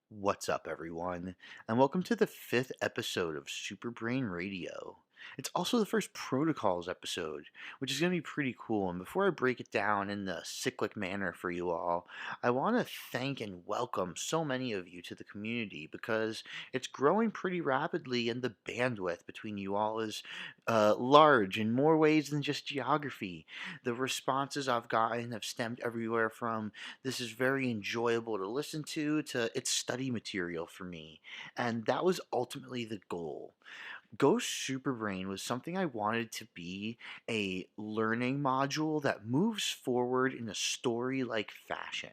What's up, everyone, and welcome to the fifth episode of Super Brain Radio. It's also the first Protocols episode, which is going to be pretty cool. And before I break it down in the cyclic manner for you all, I want to thank and welcome so many of you to the community because it's growing pretty rapidly, and the bandwidth between you all is large in more ways than just geography. The responses I've gotten have stemmed everywhere from this is very enjoyable to listen to it's study material for me. And that was ultimately the goal. Ghost Superbrain was something I wanted to be a learning module that moves forward in a story like fashion.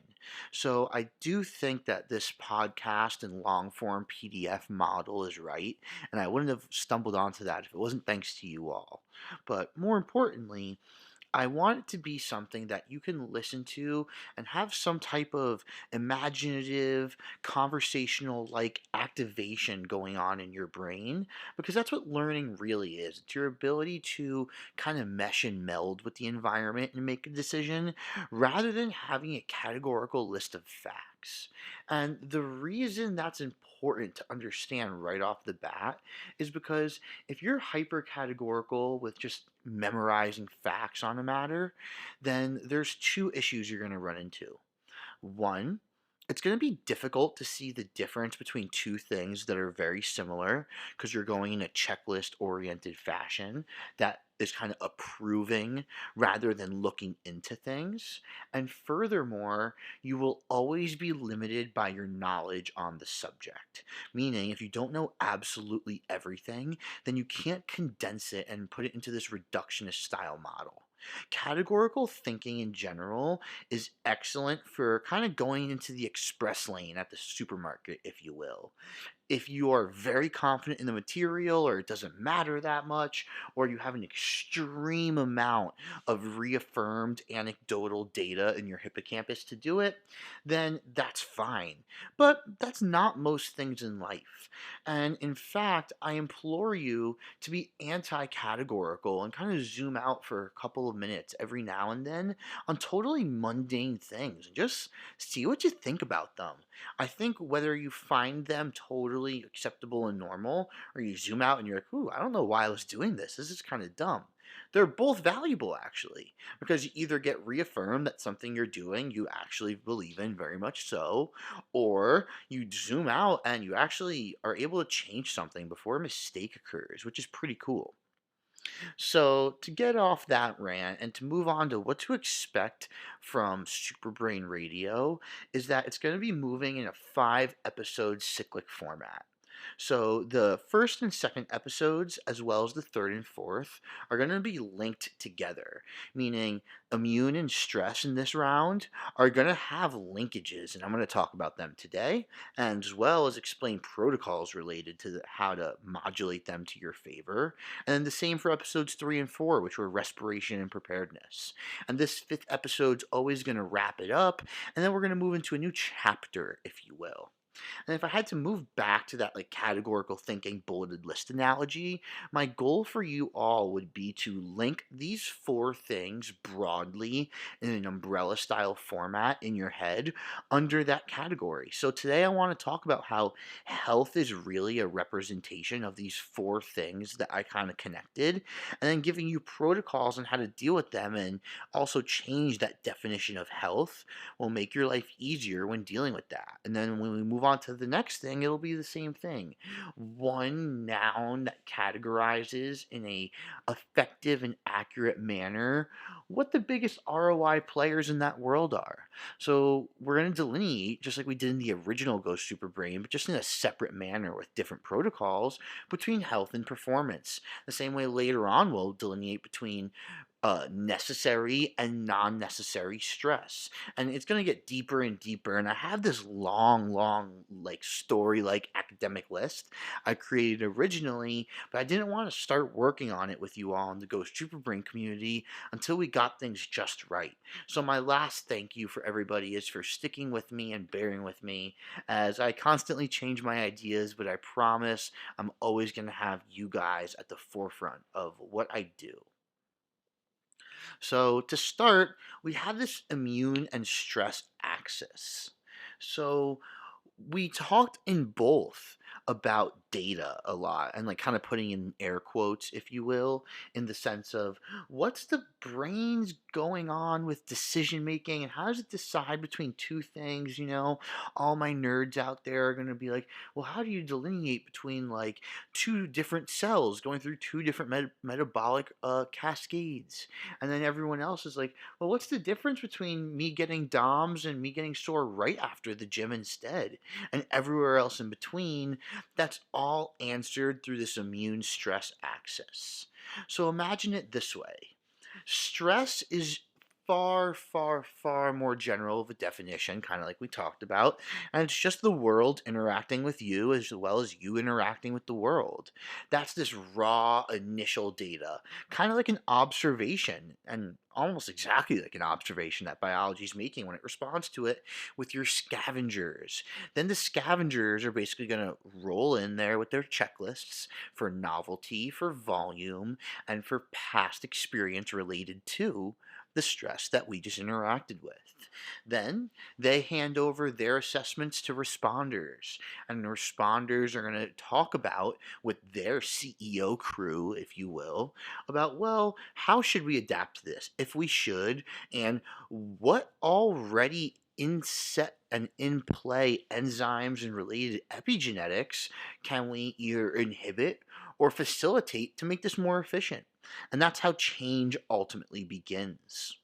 So I do think that this podcast and long form PDF model is right, and I wouldn't have stumbled onto that if it wasn't thanks to you all. But more importantly, I want it to be something that you can listen to and have some type of imaginative, conversational like activation going on in your brain because that's what learning really is. It's your ability to kind of mesh and meld with the environment and make a decision rather than having a categorical list of facts. And the reason that's important to understand right off the bat is because if you're hyper categorical with just memorizing facts on a matter, then there's two issues you're going to run into. One, it's going to be difficult to see the difference between two things that are very similar because you're going in a checklist oriented fashion that is kind of approving rather than looking into things. And furthermore, you will always be limited by your knowledge on the subject. Meaning, if you don't know absolutely everything, then you can't condense it and put it into this reductionist style model. Categorical thinking in general is excellent for kind of going into the express lane at the supermarket, if you will. If you are very confident in the material or it doesn't matter that much, or you have an extreme amount of reaffirmed anecdotal data in your hippocampus to do it, then that's fine. But that's not most things in life. And in fact, I implore you to be anti categorical and kind of zoom out for a couple of minutes every now and then on totally mundane things and just see what you think about them. I think whether you find them totally acceptable and normal, or you zoom out and you're like, ooh, I don't know why I was doing this. This is kind of dumb. They're both valuable, actually, because you either get reaffirmed that something you're doing you actually believe in very much so, or you zoom out and you actually are able to change something before a mistake occurs, which is pretty cool. So, to get off that rant and to move on to what to expect from Superbrain Radio, is that it's going to be moving in a 5 episode cyclic format. So, the first and second episodes, as well as the third and fourth, are going to be linked together, meaning immune and stress in this round are going to have linkages, and I'm going to talk about them today, and as well as explain protocols related to how to modulate them to your favor. And then the same for episodes 3 and 4, which were respiration and preparedness. And this fifth episode's always going to wrap it up, and then we're going to move into a new chapter, if you will. And if I had to move back to that like categorical thinking bulleted list analogy, my goal for you all would be to link these four things broadly in an umbrella style format in your head under that category. So today I want to talk about how health is really a representation of these four things that I kind of connected, and then giving you protocols on how to deal with them and also change that definition of health will make your life easier when dealing with that. And then when we move on to the next thing, it'll be the same thing. One noun that categorizes in a effective and accurate manner what the biggest ROI players in that world are. So we're going to delineate, just like we did in the original Ghost Super Brain, but just in a separate manner with different protocols between health and performance. The same way later on we'll delineate between necessary and non-necessary stress, and it's going to get deeper and deeper. And I have this long like story like academic list I created originally, but I didn't want to start working on it with you all in the Ghost Trooper Brain community until we got things just right. So my last thank you for everybody is for sticking with me and bearing with me as I constantly change my ideas, but I promise I'm always going to have you guys at the forefront of what I do. So to start, we have this immune and stress axis. So we talked in both about data a lot and like kind of putting in air quotes, if you will, in the sense of what's the brain's going on with decision making and how does it decide between two things, all my nerds out there are going to be like, well, how do you delineate between like two different cells going through two different metabolic cascades? And then everyone else is like, well, what's the difference between me getting DOMS and me getting sore right after the gym instead? And everywhere else in between, that's all answered through this immune stress axis. So imagine it this way: stress is far, far, far more general of a definition, kind of like we talked about, and it's just the world interacting with you as well as you interacting with the world. That's this raw initial data, kind of like an observation, and almost exactly like an observation that biology is making when it responds to it with your scavengers. Then the scavengers are basically going to roll in there with their checklists for novelty, for volume, and for past experience related to the stress that we just interacted with. Then they hand over their assessments to responders, and the responders are going to talk about with their CEO crew, if you will, about, well, how should we adapt to this, if we should, and what already in set and in play enzymes and related epigenetics can we either inhibit or facilitate to make this more efficient. And that's how change ultimately begins.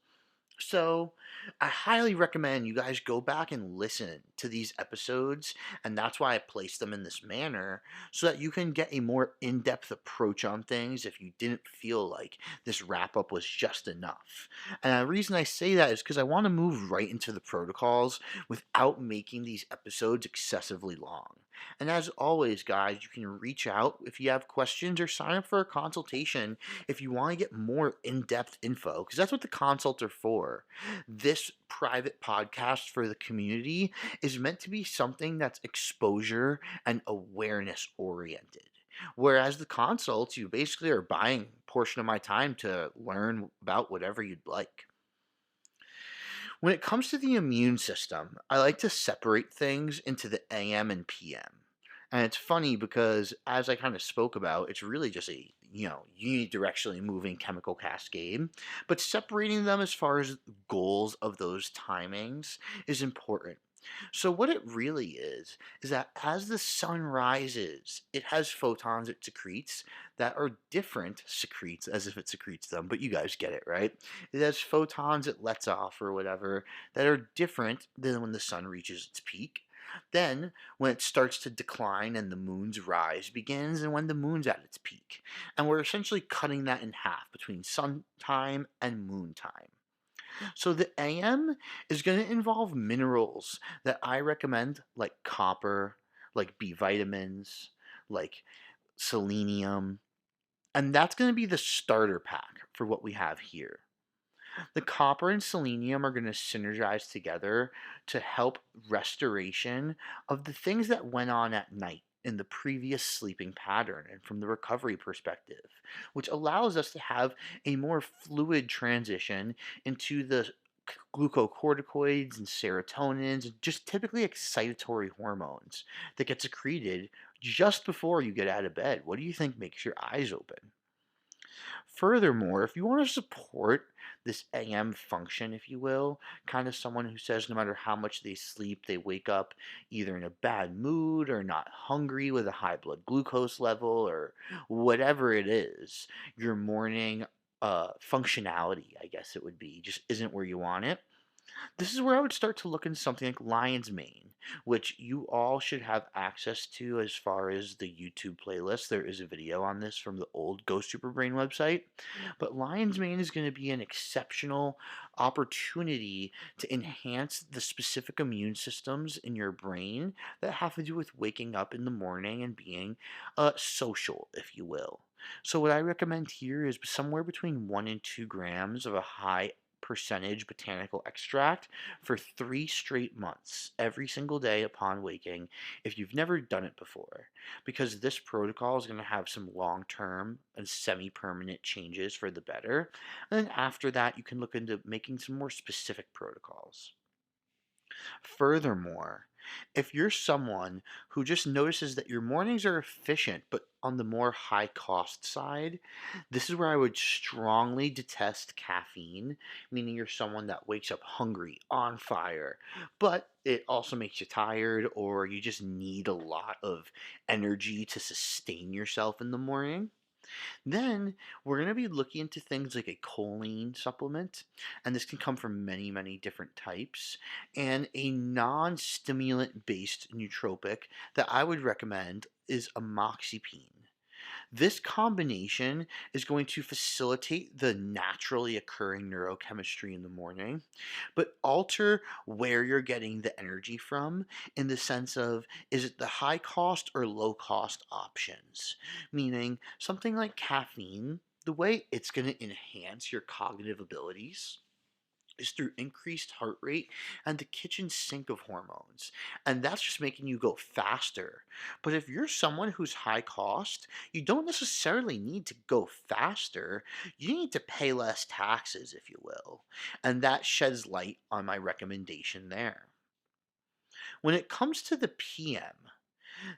So, I highly recommend you guys go back and listen to these episodes, and that's why I placed them in this manner, so that you can get a more in depth approach on things if you didn't feel like this wrap up was just enough. And the reason I say that is because I want to move right into the protocols without making these episodes excessively long. And as always, guys, you can reach out if you have questions or sign up for a consultation if you want to get more in-depth info, because that's what the consults are for. This private podcast for the community is meant to be something that's exposure and awareness oriented. Whereas the consults, you basically are buying a portion of my time to learn about whatever you'd like. When it comes to the immune system, I like to separate things into the AM and PM. And it's funny because, as I kind of spoke about, it's really just a unidirectionally moving chemical cascade. But separating them as far as goals of those timings is important. So what it really is that as the sun rises, it has photons it secretes that are different secretes as if it secretes them, but you guys get it, right? It has photons it lets off or whatever that are different than when the sun reaches its peak. Then, when it starts to decline and the moon's rise begins, and when the moon's at its peak. And we're essentially cutting that in half between sun time and moon time. So the AM is going to involve minerals that I recommend, like copper, like B vitamins, like selenium, and that's going to be the starter pack for what we have here. The copper and selenium are going to synergize together to help restoration of the things that went on at night in the previous sleeping pattern and from the recovery perspective, which allows us to have a more fluid transition into the glucocorticoids and serotonins, and just typically excitatory hormones that get secreted just before you get out of bed. What do you think makes your eyes open? Furthermore, if you want to support this AM function, if you will, kind of someone who says no matter how much they sleep, they wake up either in a bad mood or not hungry with a high blood glucose level or whatever it is, your morning functionality, I guess it would be, just isn't where you want it. This is where I would start to look into something like lion's mane, which you all should have access to as far as the YouTube playlist. There is a video on this from the old Ghost Super Brain website. But lion's mane is going to be an exceptional opportunity to enhance the specific immune systems in your brain that have to do with waking up in the morning and being social, if you will. So what I recommend here is somewhere between 1 and 2 grams of a high percentage botanical extract for 3 straight months, every single day upon waking, if you've never done it before, because this protocol is going to have some long term and semi permanent changes for the better. And then after that, you can look into making some more specific protocols. Furthermore, If you're someone who just notices that your mornings are efficient but on the more high cost side, this is where I would strongly detest caffeine, meaning you're someone that wakes up hungry, on fire, but it also makes you tired or you just need a lot of energy to sustain yourself in the morning. Then we're going to be looking into things like a choline supplement, and this can come from many, many different types, and a non stimulant based nootropic that I would recommend is amoxicillin. This combination is going to facilitate the naturally occurring neurochemistry in the morning, but alter where you're getting the energy from in the sense of is it the high cost or low cost options? Meaning, something like caffeine, the way it's going to enhance your cognitive abilities is through increased heart rate and the kitchen sink of hormones. And that's just making you go faster. But if you're someone who's high cost, you don't necessarily need to go faster. You need to pay less taxes, if you will. And that sheds light on my recommendation there. When it comes to the PM,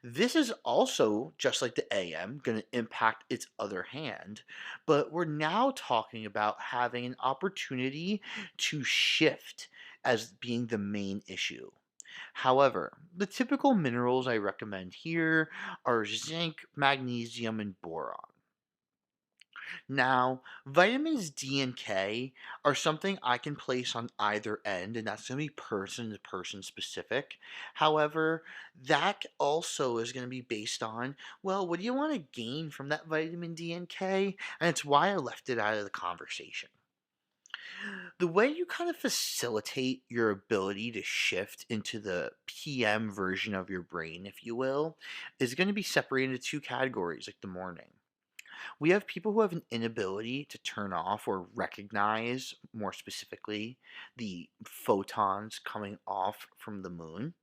this is also, just like the AM, going to impact its other hand, but we're now talking about having an opportunity to shift as being the main issue. However, the typical minerals I recommend here are zinc, magnesium, and boron. Now, vitamins D and K are something I can place on either end, and that's going to be person to person specific. However, that also is going to be based on, well, what do you want to gain from that vitamin D and K? And it's why I left it out of the conversation. The way you kind of facilitate your ability to shift into the PM version of your brain, if you will, is going to be separated into two categories, like the morning. We have people who have an inability to turn off or recognize, more specifically, the photons coming off from the moon.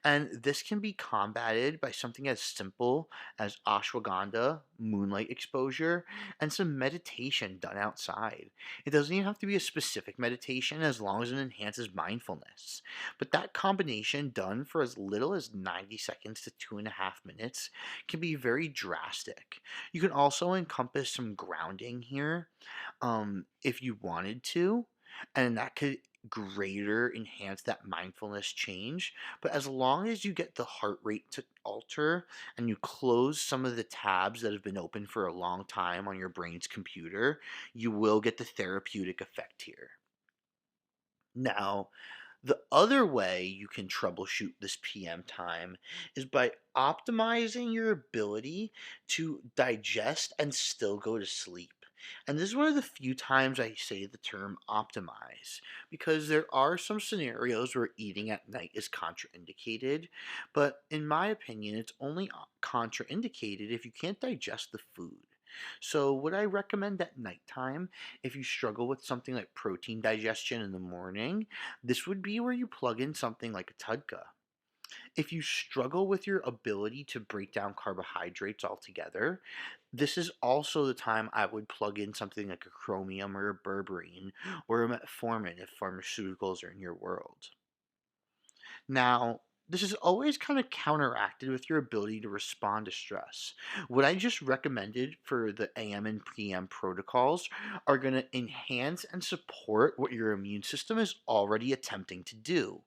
And this can be combated by something as simple as ashwagandha, moonlight exposure, and some meditation done outside. It doesn't even have to be a specific meditation as long as it enhances mindfulness. But that combination done for as little as 90 seconds to 2.5 minutes can be very drastic. You can also encompass some grounding here if you wanted to, and that could greater enhance that mindfulness change. But as long as you get the heart rate to alter and you close some of the tabs that have been open for a long time on your brain's computer, you will get the therapeutic effect here. Now, the other way you can troubleshoot this PM time is by optimizing your ability to digest and still go to sleep. And this is one of the few times I say the term optimize because there are some scenarios where eating at night is contraindicated, but in my opinion, it's only contraindicated if you can't digest the food. So, would I recommend at nighttime if you struggle with something like protein digestion in the morning? This would be where you plug in something like a Tudka. If you struggle with your ability to break down carbohydrates altogether, this is also the time I would plug in something like a chromium or a berberine or a metformin if pharmaceuticals are in your world. Now, this is always kind of counteracted with your ability to respond to stress. What I just recommended for the AM and PM protocols are going to enhance and support what your immune system is already attempting to do.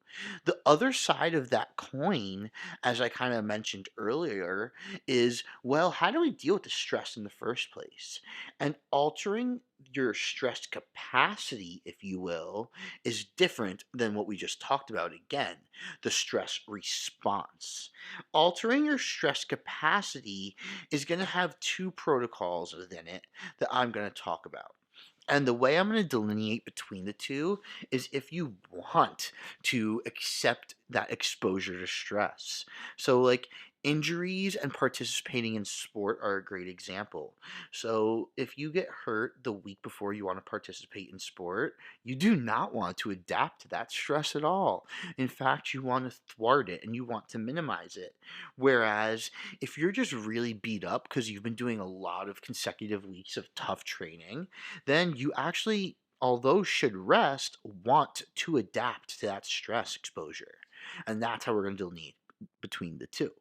The other side of that coin, as I kind of mentioned earlier, is well, how do we deal with the stress in the first place? And altering your stress capacity, if you will, is different than what we just talked about again, the stress response. Altering your stress capacity is going to have two protocols within it that I'm going to talk about. And the way I'm going to delineate between the two is if you want to accept that exposure to stress. So, like, injuries and participating in sport are a great example. So, if you get hurt the week before you want to participate in sport, you do not want to adapt to that stress at all. In fact, you want to thwart it and you want to minimize it. Whereas if you're just really beat up because you've been doing a lot of consecutive weeks of tough training, then you actually, although should rest, want to adapt to that stress exposure. And that's how we're going to delineate between the two.